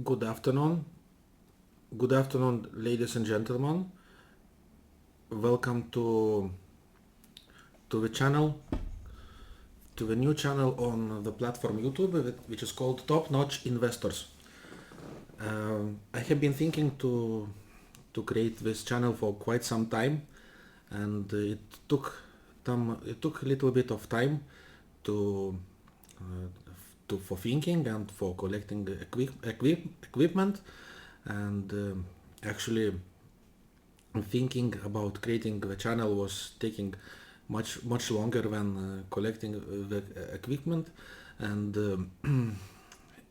Good afternoon. Good afternoon, ladies and gentlemen. Welcome to the channel, to the new channel on the platform YouTube, which is called Top Notch Investors. I have been thinking to create this channel for quite some time, and it took a little bit of time to for thinking and for collecting equipment, and actually thinking about creating the channel was taking much longer than collecting the equipment, and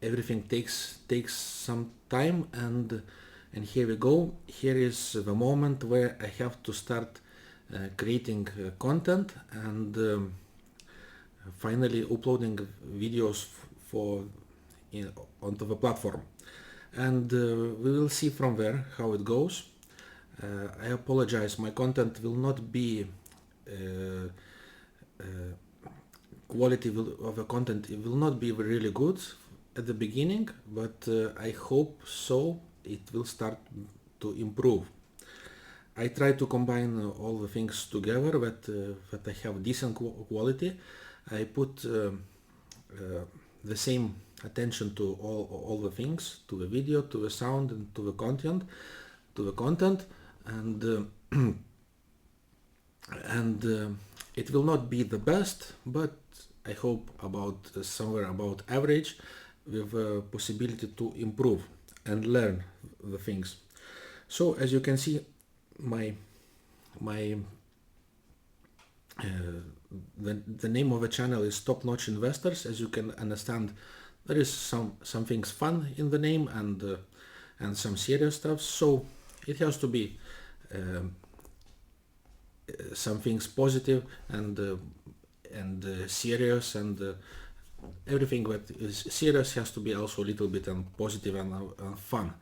everything takes some time, and here we go. Here is the moment where I have to start creating content and finally uploading videos onto the platform, and we will see from there how it goes. I apologize, my content will not be quality of the content, it will not be really good at the beginning, but I hope so it will start to improve. I try to combine all the things together that I have decent quality. I put the same attention to all the things, to the video, to the sound, and to the content, and it will not be the best, but I hope about somewhere about average, with a possibility to improve and learn the things. So as you can see, the name of the channel is Top Notch Investors. As you can understand, there is some things fun in the name, and some serious stuff, so it has to be some things positive and serious, and everything that is serious has to be also a little bit positive and fun.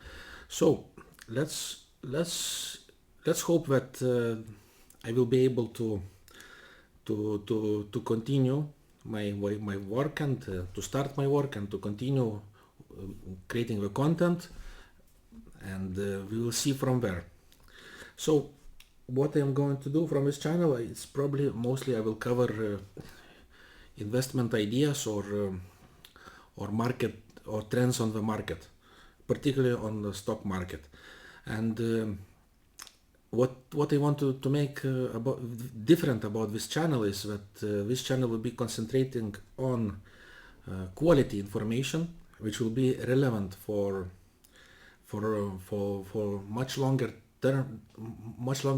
So let's hope that I will be able to continue my work, and to start my work, and to continue creating the content, and we will see from there. So what I'm going to do from this channel, it's probably mostly I will cover investment ideas or market or trends on the market, particularly on the stock market. And what I want to make different about this channel is that this channel will be concentrating on quality information, which will be relevant for much longer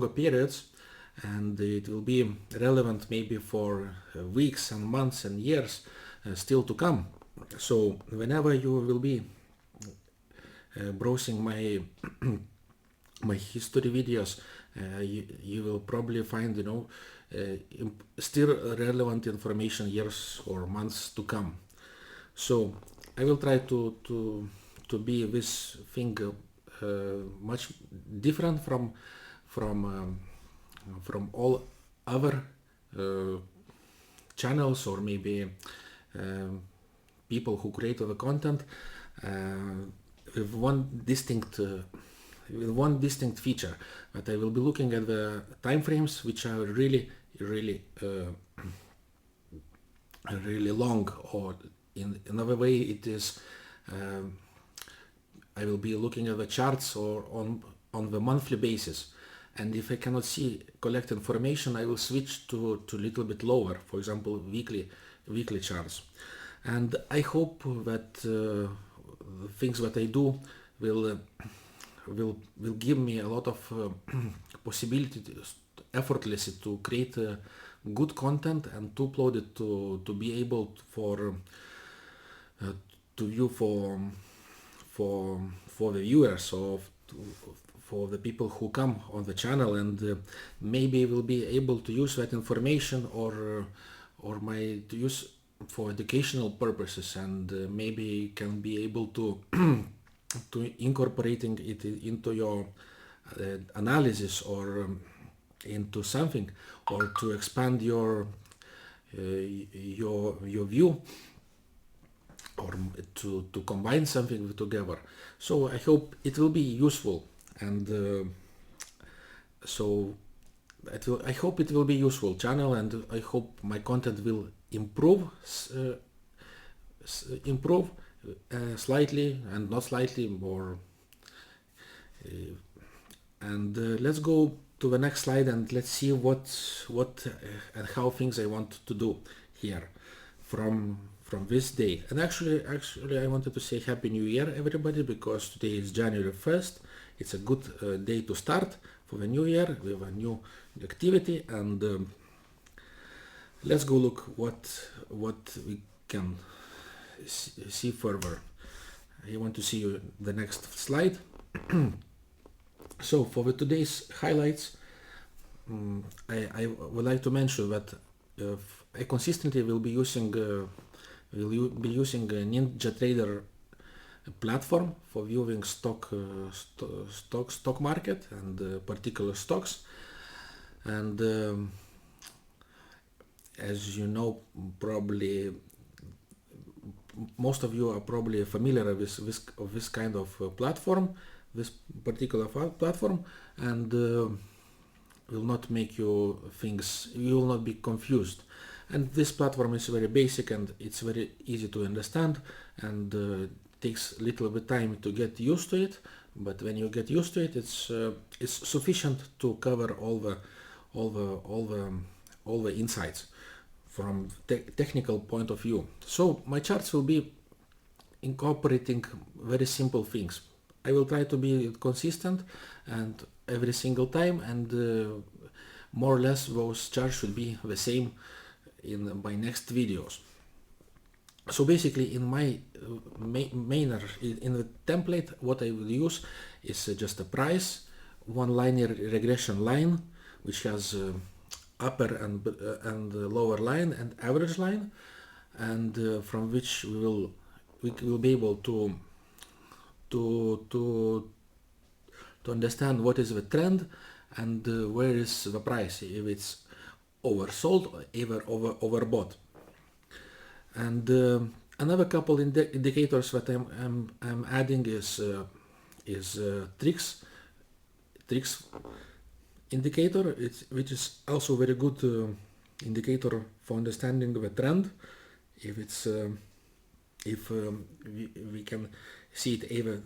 periods, and it will be relevant maybe for weeks and months and years still to come. So whenever you will be browsing my my history videos, you will probably find still relevant information years or months to come. So I will try to be this thing much different from all other channels, or maybe people who create the content, with one distinct feature, that I will be looking at the time frames which are really long, or in another way it is I will be looking at the charts or on the monthly basis, and if I cannot collect information, I will switch to little bit lower, for example weekly charts. And I hope that the things that I do will give me a lot of possibility effortlessly to create good content and to upload it to be able to view for the viewers, or for the people who come on the channel, and maybe will be able to use that information or to use for educational purposes, and maybe can be able to incorporating it into your analysis, or into something, or to expand your view, or to combine something together. So I hope it will be useful, and I hope it will be useful channel, and I hope my content will improve slightly and not slightly more. And let's go to the next slide and let's see what and how things I want to do here from this day. And actually I wanted to say Happy New Year everybody, because today is January 1st. It's a good day to start for the new year with a new activity, and let's go look what we can see further. I want to see you the next slide. So for the today's highlights, I would like to mention that I consistently will be using a NinjaTrader platform for viewing stock market and particular stocks. And as you know, probably most of you are probably familiar with this kind of platform, this particular platform, and will not make you will not be confused. And this platform is very basic and it's very easy to understand, and takes a little bit time to get used to it, but when you get used to it, it's sufficient to cover all the insights from technical point of view. So my charts will be incorporating very simple things. I will try to be consistent and every single time, and more or less those charts should be the same in my next videos. So basically in my in the template, what I will use is just a price, one linear regression line which has upper and lower line and average line, and from which we will be able to understand what is the trend and where is the price, if it's oversold or either overbought. And another couple indicators that I'm adding is TRIX indicator, which is also very good indicator for understanding the trend. If it's if we can see it, either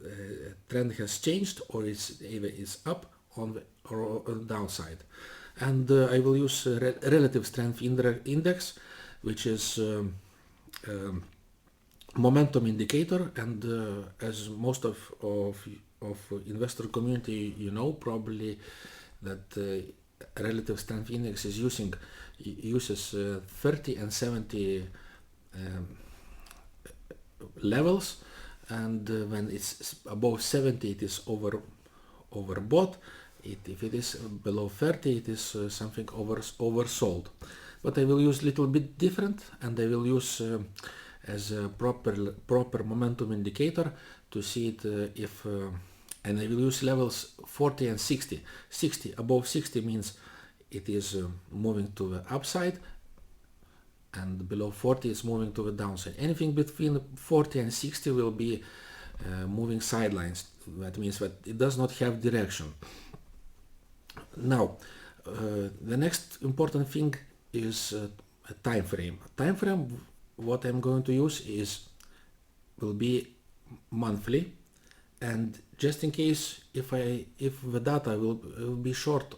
trend has changed or it's either is up on the or on the downside. And I will use relative strength index, which is momentum indicator, and as most of investor community, you know probably that relative strength index uses 30 and 70 levels, and when it's above 70 it is overbought. If it is below 30 it is something oversold. But I will use little bit different, and I will use as a proper momentum indicator to see it if and I will use levels 40 and 60. Above 60 means it is moving to the upside, and below 40 is moving to the downside. Anything between 40 and 60 will be moving sidelines. That means that it does not have direction. Now the next important thing is a time frame. What I'm going to use will be monthly, and just in case if the data will be short,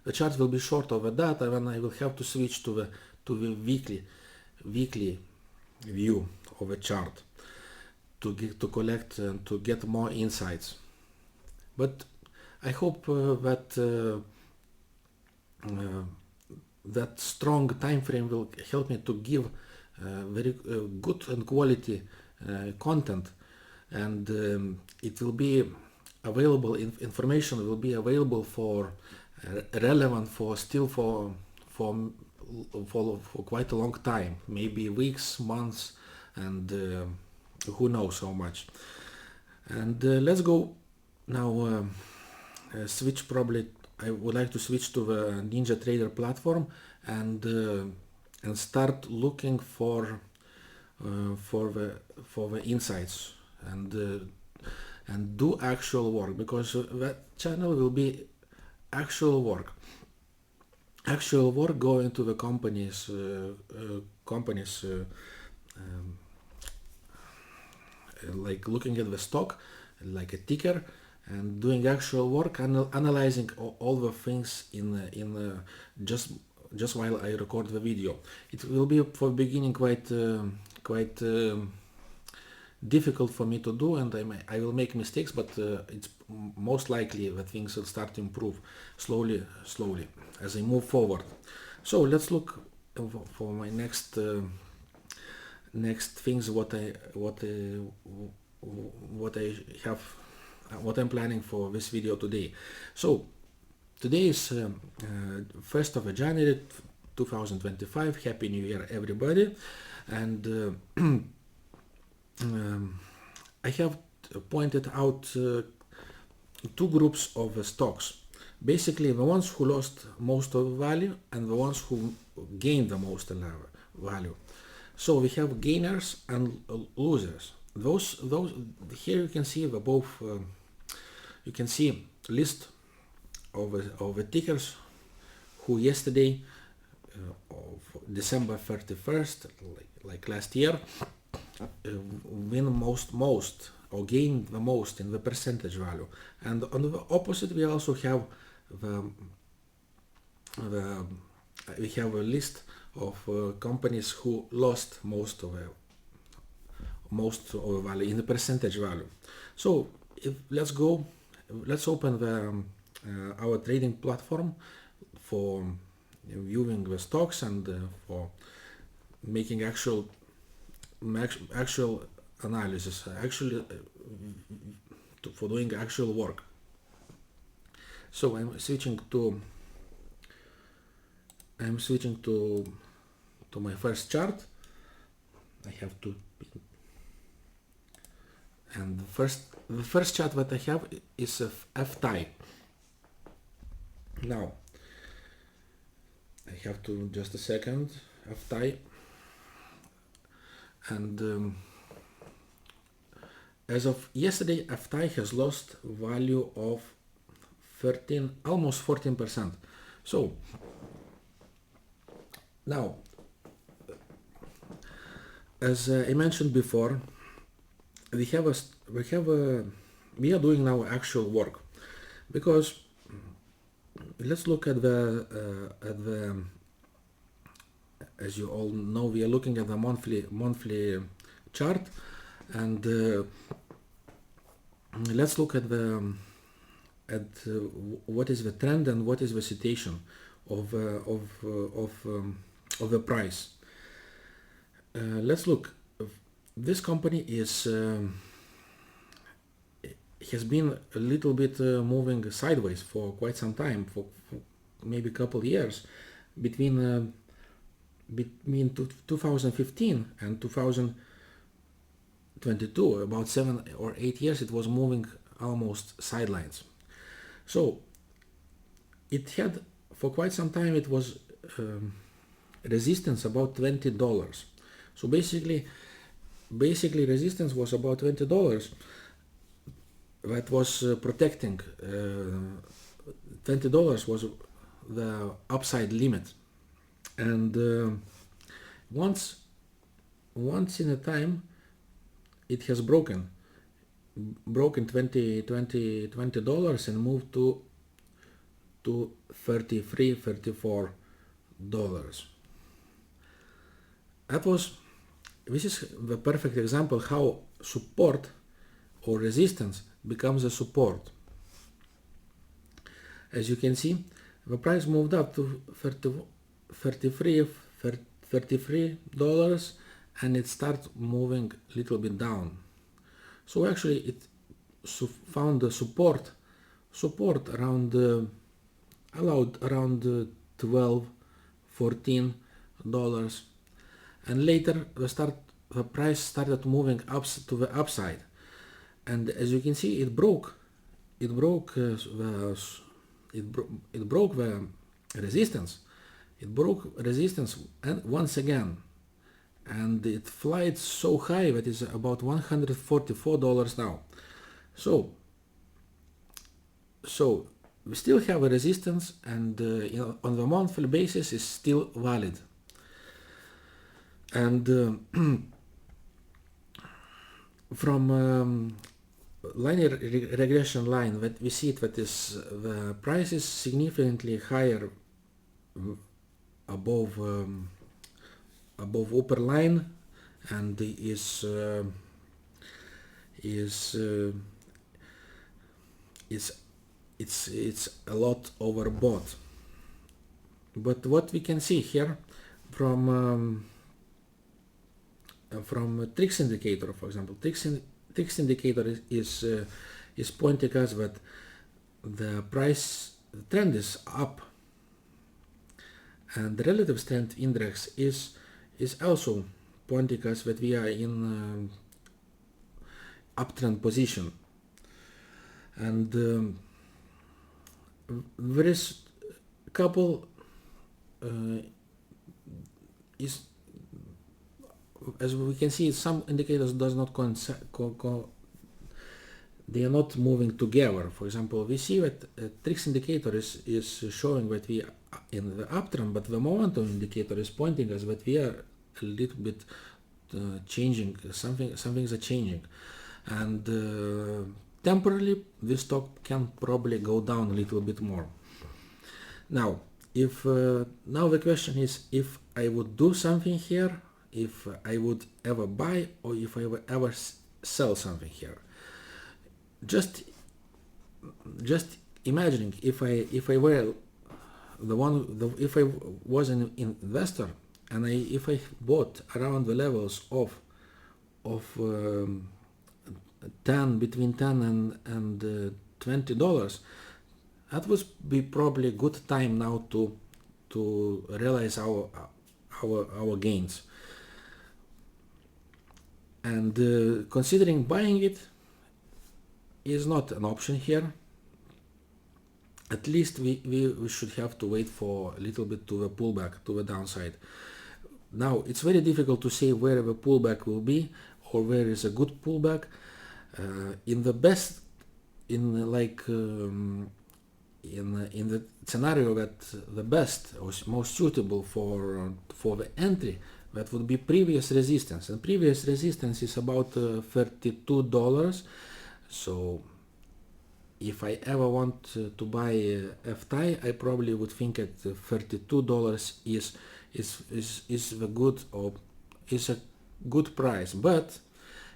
the chart will be short of the data, then I will have to switch to the weekly view of a chart to collect and to get more insights. But I hope that strong time frame will help me to give very good and quality content, and it will be available, information will be available for relevant for quite a long time, maybe weeks, months, and who knows how much. And let's go now switch. Probably I would like to switch to the NinjaTrader platform and start looking for for the insights and do actual work, because that channel will be actual work going to the companies like looking at the stock like a ticker and doing actual work, analyzing all the things in just while I record the video. It will be for the beginning quite difficult for me to do, and I will make mistakes, but it's most likely that things will start to improve slowly as I move forward. So let's look for my next things, what I'm planning for this video today. So today is 1st of January 2025. Happy New Year, everybody. And I have pointed out two groups of stocks. Basically, the ones who lost most of the value and the ones who gained the most value. So we have gainers and losers. Those here you can see the both. You can see list of the tickers who yesterday of December 31st, like last year, win most or gain the most in the percentage value. And on the opposite, we also have we have a list of companies who lost most of the value in the percentage value. So let's open our trading platform for viewing the stocks and for making actual analysis, for doing actual work. So I'm switching to my first chart. I have to, and the first chart that I have is a FTI. Now I have to just a second. FTI, and as of yesterday, FTI has lost value of almost 14%. So now, as I mentioned before, we are doing now actual work, because let's look at the as you all know, we are looking at the monthly chart, and let's look at what is the trend and what is the situation of the price. Let's look. This company has been a little bit moving sideways for quite some time, for maybe a couple years, between 2015 and 2022, about 7 or 8 years, it was moving almost sidelines. So it had, for quite some time, it was resistance about $20. So basically resistance was about $20. That was protecting. $20 was the upside limit, and once in a time it has broken $20 and moved to $34. This is the perfect example how support or resistance becomes a support. As you can see, the price moved up to $33, and it starts moving a little bit down. So actually it found the support around $12-14, and later the price started moving up to the upside, and as you can see, it broke the resistance. It broke resistance and once again, and it flies so high that it's about $144 now. So we still have a resistance, and on the monthly basis is still valid. And from linear regression line, that we see it, that is the price is significantly higher above upper line, and is it's a lot overbought. But what we can see here from TRIX indicator, for example, TRIX indicator is pointing us that the price trend is up, and the relative strength index is also pointing us that we are in uptrend position. And there is a couple as we can see, some indicators does not they are not moving together. For example, we see that TRIX indicator is showing that we are in the uptrend, but the momentum indicator is pointing us that we are a little bit changing. Something's are changing, and temporarily this stock can probably go down a little bit more. Now, if now the question is if I would do something here, if I would ever buy, or if I would ever sell something here. Just imagining if I were if I was an investor, and if I bought around the levels of between $10 and $20, that would be probably a good time now to realize our gains. And considering buying it is not an option here. At least we should have to wait for a little bit to the pullback, to the downside. Now it's very difficult to say where the pullback will be, or where is a good pullback. In the scenario that the best or most suitable for the entry, that would be previous resistance, and previous resistance is about $32. So if I ever want to buy FTI, I probably would think that $32 is the good, or is a good price. But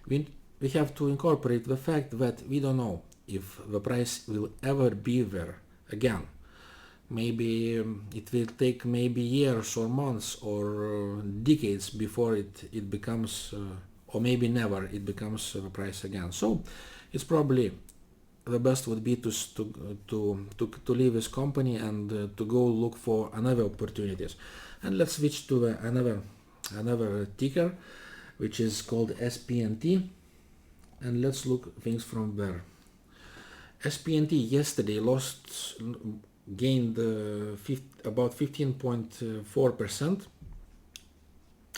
we have to incorporate the fact that we don't know if the price will ever be there again. Maybe it will take maybe years or months or decades before it becomes, or maybe never it becomes the price again. So it's probably the best would be to leave this company and to go look for another opportunities. And let's switch to another ticker, which is called SPNT, and let's look things from there. SPNT yesterday gained about 15.4%,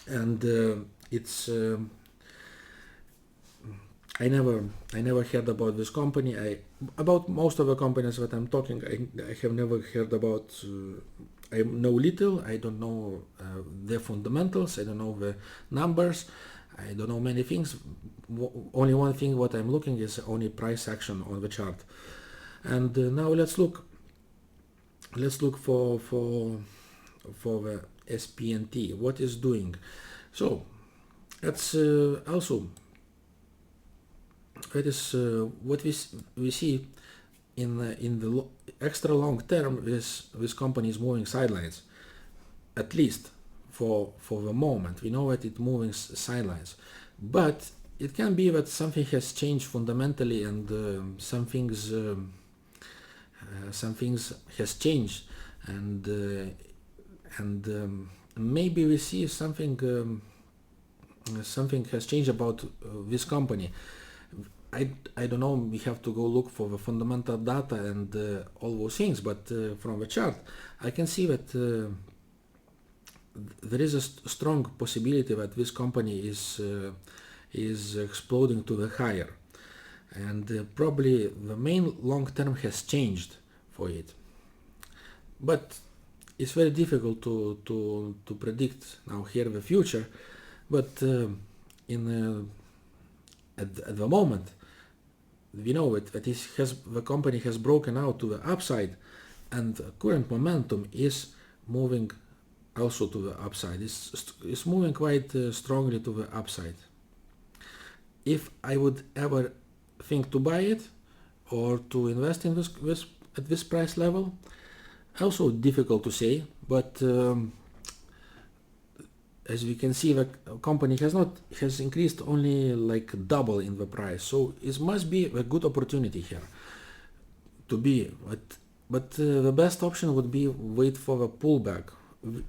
and it's I never heard about this company. About most of the companies that I'm talking, I have never heard about. I know little. I don't know their fundamentals. I don't know the numbers. I don't know many things. Only one thing what I'm looking is only price action on the chart. And now let's look for the SPNT, what is doing. So that's also that is what we see in the extra long term. This company is moving sidelines, at least for the moment. We know that it's moving sidelines, but it can be that something has changed fundamentally, and some things has changed, and maybe we see something has changed about this company. I don't know, we have to go look for the fundamental data and all those things, but from the chart I can see that there is a strong possibility that this company is exploding to the higher, and probably the main long term has changed for it. But it's very difficult to predict now here the future. But at the moment, we know that the company has broken out to the upside, and the current momentum is moving also to the upside. It's moving quite strongly to the upside. If I would ever think to buy it or to invest in this at this price level, also difficult to say, but as we can see, the company has increased only like double in the price, so it must be a good opportunity here to be. But the best option would be wait for the pullback, and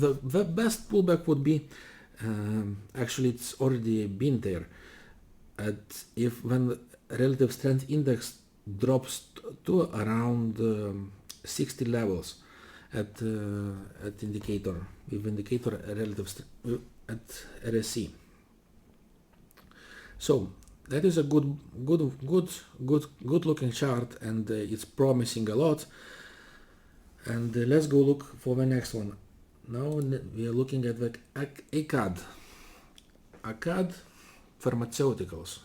the best pullback would be actually it's already been there. When the relative strength index drops to around 60 levels at indicator relative at RSI. So that is a good looking chart, and it's promising a lot. And let's go look for the next one. Now we are looking at the ACAD Pharmaceuticals.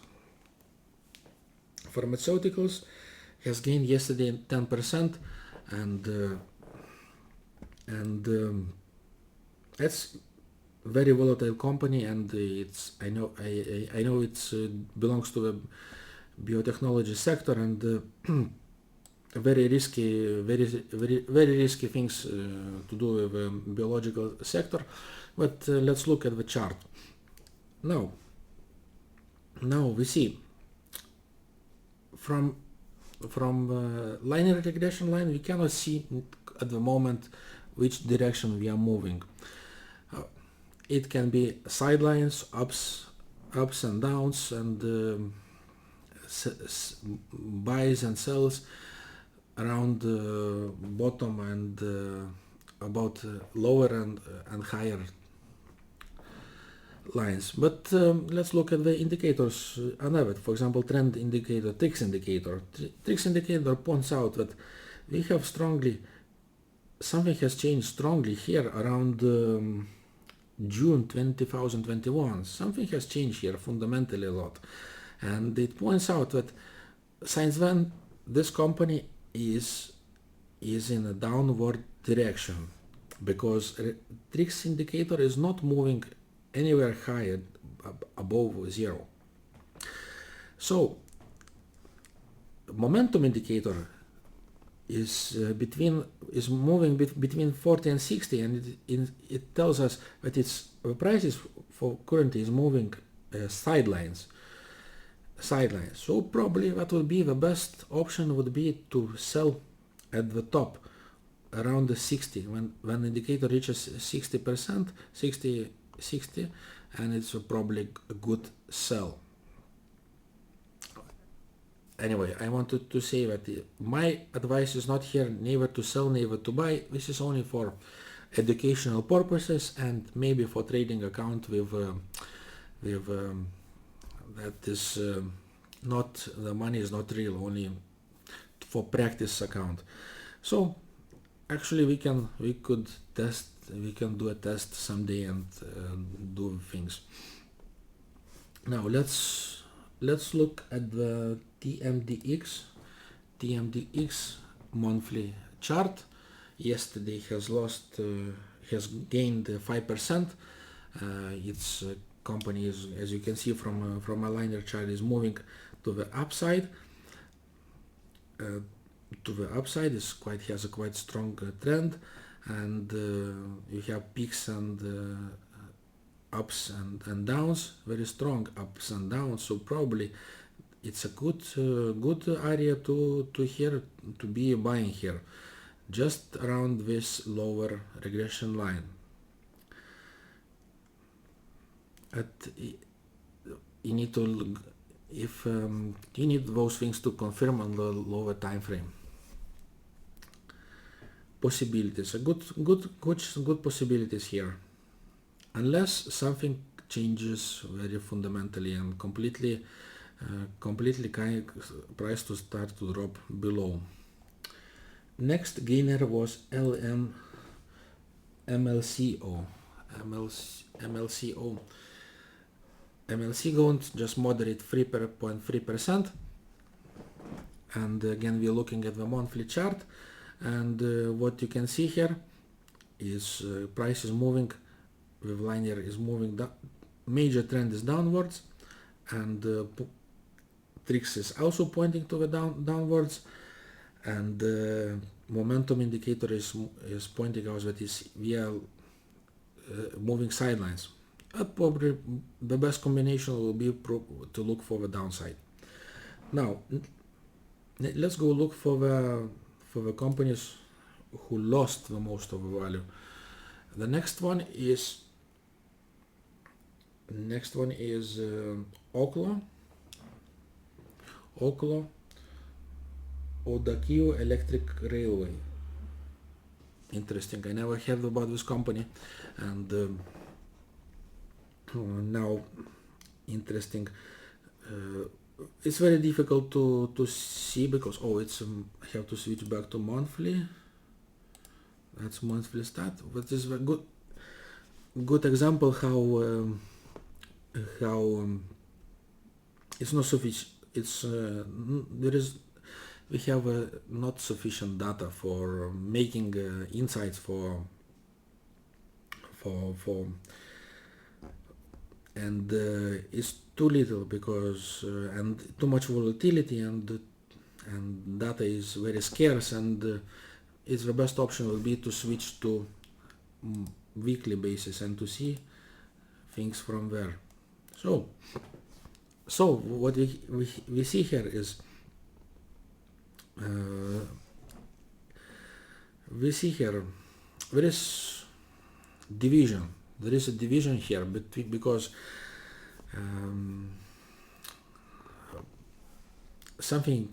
Pharmaceuticals has gained yesterday 10%, and it's very volatile company, and I know it's belongs to the biotechnology sector, and very risky things to do with the biological sector. But let's look at the chart. Now we see from linear regression line, we cannot see at the moment which direction we are moving. It can be sidelines, ups and downs, and buys and sells around the bottom and about lower and higher lines. But let's look at the indicators another. For example, trend indicator, TRIX indicator. TRIX indicator points out that we have something has changed strongly here around June 2021. Something has changed here fundamentally a lot, and it points out that since then this company is in a downward direction, because TRIX indicator is not moving anywhere higher above zero. So momentum indicator is moving between 40 and 60, and it tells us that the prices for currently is moving sidelines. So probably what would be the best option would be to sell at the top around the 60, when the indicator reaches 60%, 60, and it's probably a good sell. Anyway, I wanted to say that my advice is not here neither to sell, neither to buy. This is only for educational purposes and maybe for trading account with that is not, the money is not real, only for practice account. So actually we can do a test someday and do things. Now let's look at the TMDX monthly chart. Yesterday has gained 5%. Its company is, as you can see from a linear chart, is moving to the upside. Has a quite strong trend, and you have peaks and ups and downs, very strong ups and downs. So probably it's a good area to be buying here, just around this lower regression line. You need those things to confirm on the lower time frame. possibilities, a good possibilities here, unless something changes very fundamentally and completely price to start to drop below. Next gainer was MLCO. MLC going just moderate 3.3%, and again we're looking at the monthly chart, and what you can see here is price is moving, the liner is moving down, major trend is downwards, and TRIX is also pointing to the downwards, and momentum indicator is pointing out that we are moving sidelines. Probably the best combination will be to look for the downside. Now let's go look for the companies who lost the most of the value. The next one is Oklo Odakyu Electric Railway. Interesting. I never heard about this company, and now interesting. It's very difficult to see because it's I have to switch back to monthly. That's monthly stat. But this is a good example how it's not sufficient. It's we have not sufficient data for making insights for and it's too little because and too much volatility, and data is very scarce, and it's the best option will be to switch to weekly basis and to see things from there. So what we see here is we see here there is division. There is a division here because something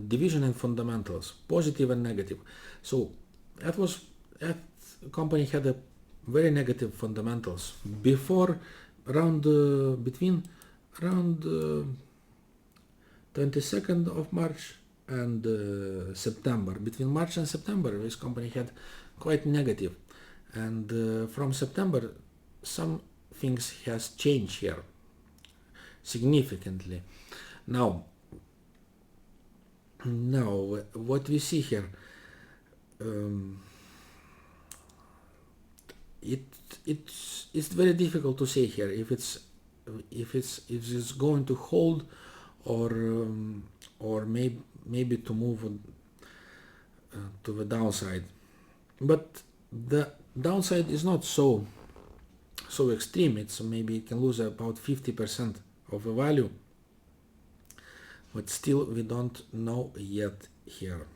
division and fundamentals, positive and negative. So that company had a very negative fundamentals before between 22nd of March and September. Between March and September, this company had quite negative, and from September some things has changed here significantly. Now what we see here, it's very difficult to say here if it's going to hold or maybe to move to the downside, but the downside is not so extreme. It's maybe it can lose about 50% of the value, but still we don't know yet here.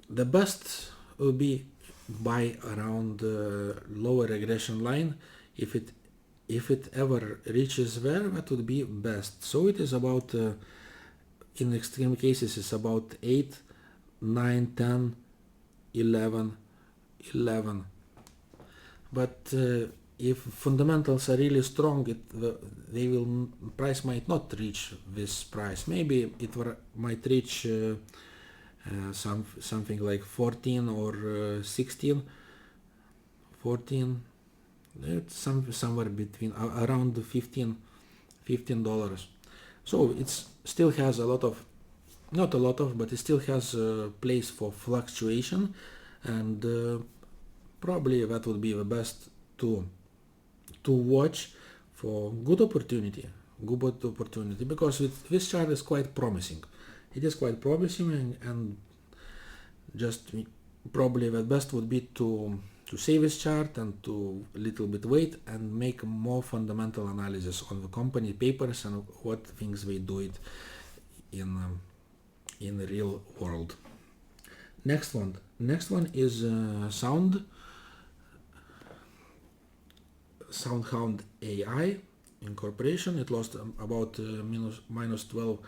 The best will be buy around the lower regression line. If it ever reaches there, that would be best. So it is about in extreme cases it's about 8, 9, 10, 11. But if fundamentals are really strong, price might not reach this price. Maybe it might reach something like 14 or 16, 14. It's somewhere between around $15. So it still has not a lot of, but it still has a place for fluctuation, and probably that would be the best to watch for good opportunity, because this chart is quite promising. It is quite promising, and just probably the best would be to save this chart and to little bit wait and make more fundamental analysis on the company papers and what things they do it in the real world. Next one is SoundHound AI Incorporation. It lost about minus 12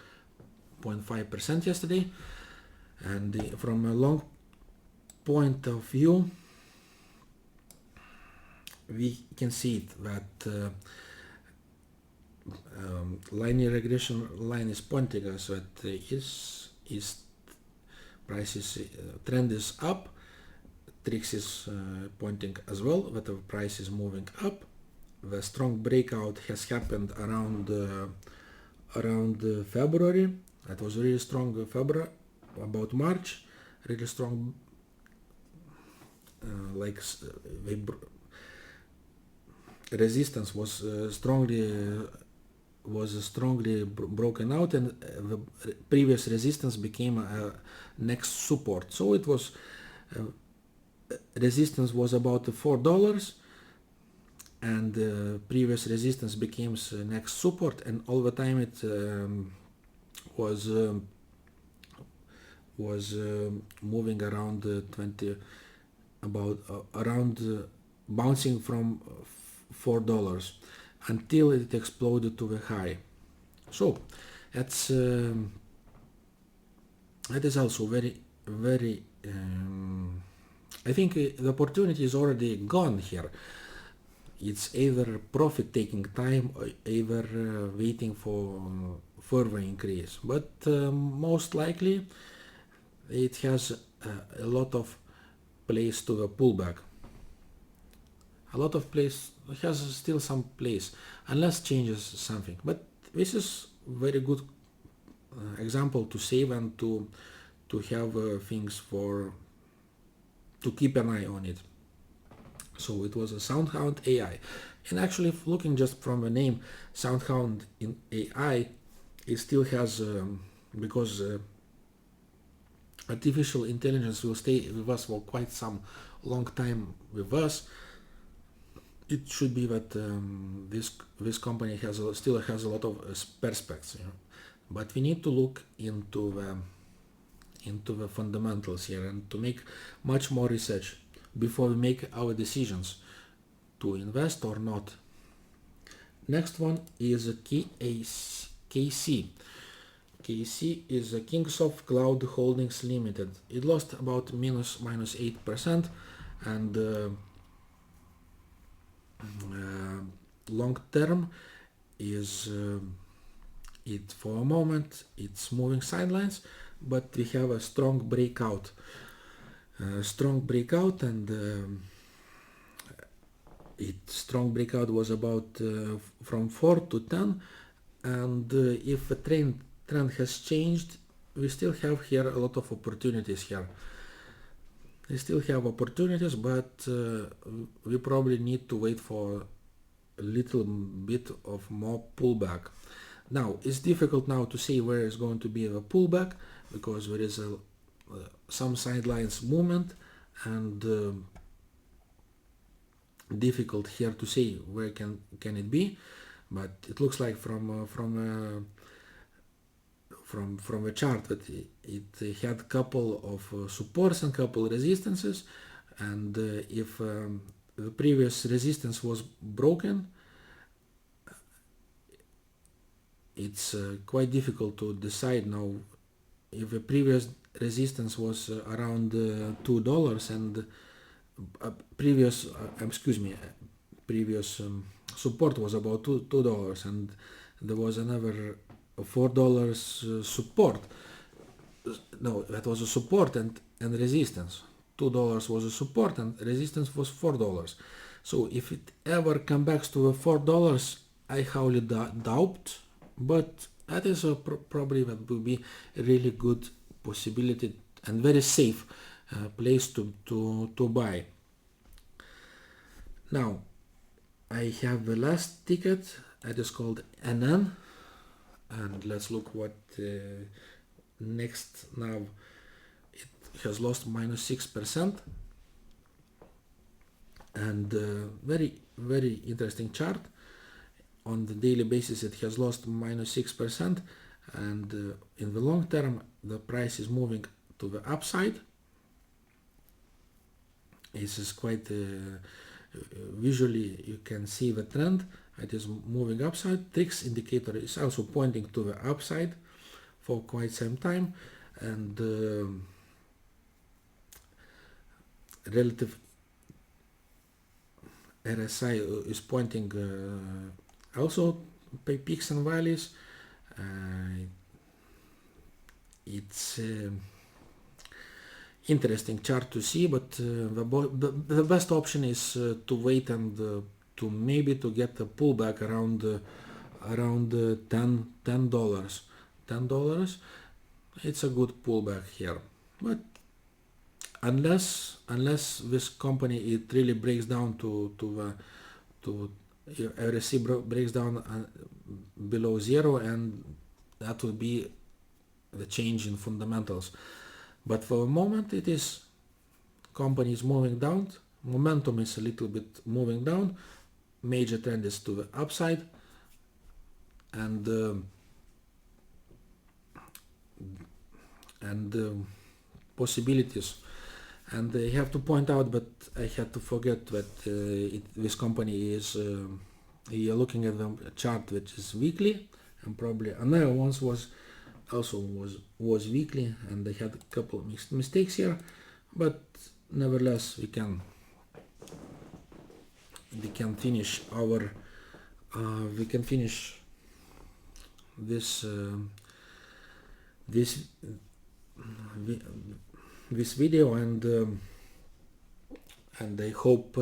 2.5% yesterday. And from a long point of view, we can see it that linear regression line is pointing us that is prices trend is up. Trix is pointing as well that the price is moving up. The strong breakout has happened around February. That was really strong February, about March, really strong. Resistance was strongly broken out, and the previous resistance became a next support. So it was resistance was about $4, and previous resistance became next support, and all the time it was moving around 20, about around bouncing from $4 until it exploded to the high. So that is also very I think the opportunity is already gone here. It's either profit taking time or either waiting for further increase, but most likely it has a lot of place to the pullback. A lot of place, has still some place, unless changes something. But this is very good example to save and to have things to keep an eye on it. So it was a SoundHound AI, and actually looking just from the name SoundHound in AI, it still has because artificial intelligence will stay with us for quite some long time with us. It should be that this company still has a lot of perspectives, but we need to look into the fundamentals here and to make much more research before we make our decisions to invest or not. Next one is KC. KC is Kingsoft Cloud Holdings Limited. It lost about minus 8%, and long term is it for a moment it's moving sidelines, but we have a strong breakout, and strong breakout was about from 4 to 10, and if the trend has changed, we still have here a lot of opportunities here. We still have opportunities, but we probably need to wait for a little bit of more pullback. Now, it's difficult now to say where is going to be the pullback, because there is some sidelines movement, and difficult here to say where can it be, but it looks like from the chart that it had a couple of supports and couple resistances, and if the previous resistance was broken, it's quite difficult to decide now. If the previous resistance was around $2 and previous support was about $2, and there was another $4 support. No, that was a support and resistance. $2 was a support and resistance was $4. So if it ever comes back to the $4, I highly doubt, but that is probably that will be a really good possibility and very safe place to buy. Now I have the last ticket that is called NN, and let's look what next. Now it has lost minus 6%, and very interesting chart. On the daily basis it has lost minus 6%, and in the long term the price is moving to the upside. This is quite visually you can see the trend. It is moving upside. Trix indicator is also pointing to the upside for quite some time, and relative RSI is pointing also by peaks and valleys. It's interesting chart to see, but the best option is to wait and to maybe to get a pullback around $10. It's a good pullback here, but unless this company it really breaks down to RSI breaks down below zero, and that would be the change in fundamentals. But for the moment it is company is moving down, momentum is a little bit moving down, major trend is to the upside, and possibilities. And I have to point out, but I had to forget that this company is you're looking at the chart which is weekly, and probably another ones was weekly, and I had a couple of mistakes here, but nevertheless we can finish our this video, and I hope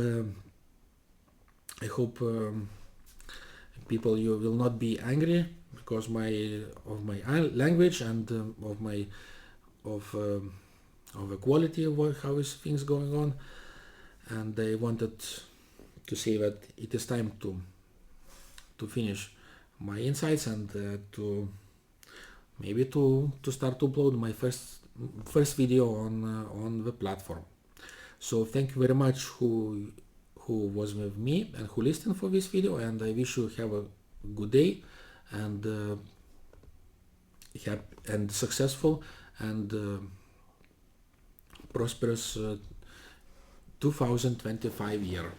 people, you will not be angry because of my language and of the quality of how is things going on. And I wanted to say that it is time to finish my insights, and to maybe to start to upload my first video on the platform. So thank you very much who was with me and who listened for this video, and I wish you have a good day and happy and successful and prosperous 2025 year.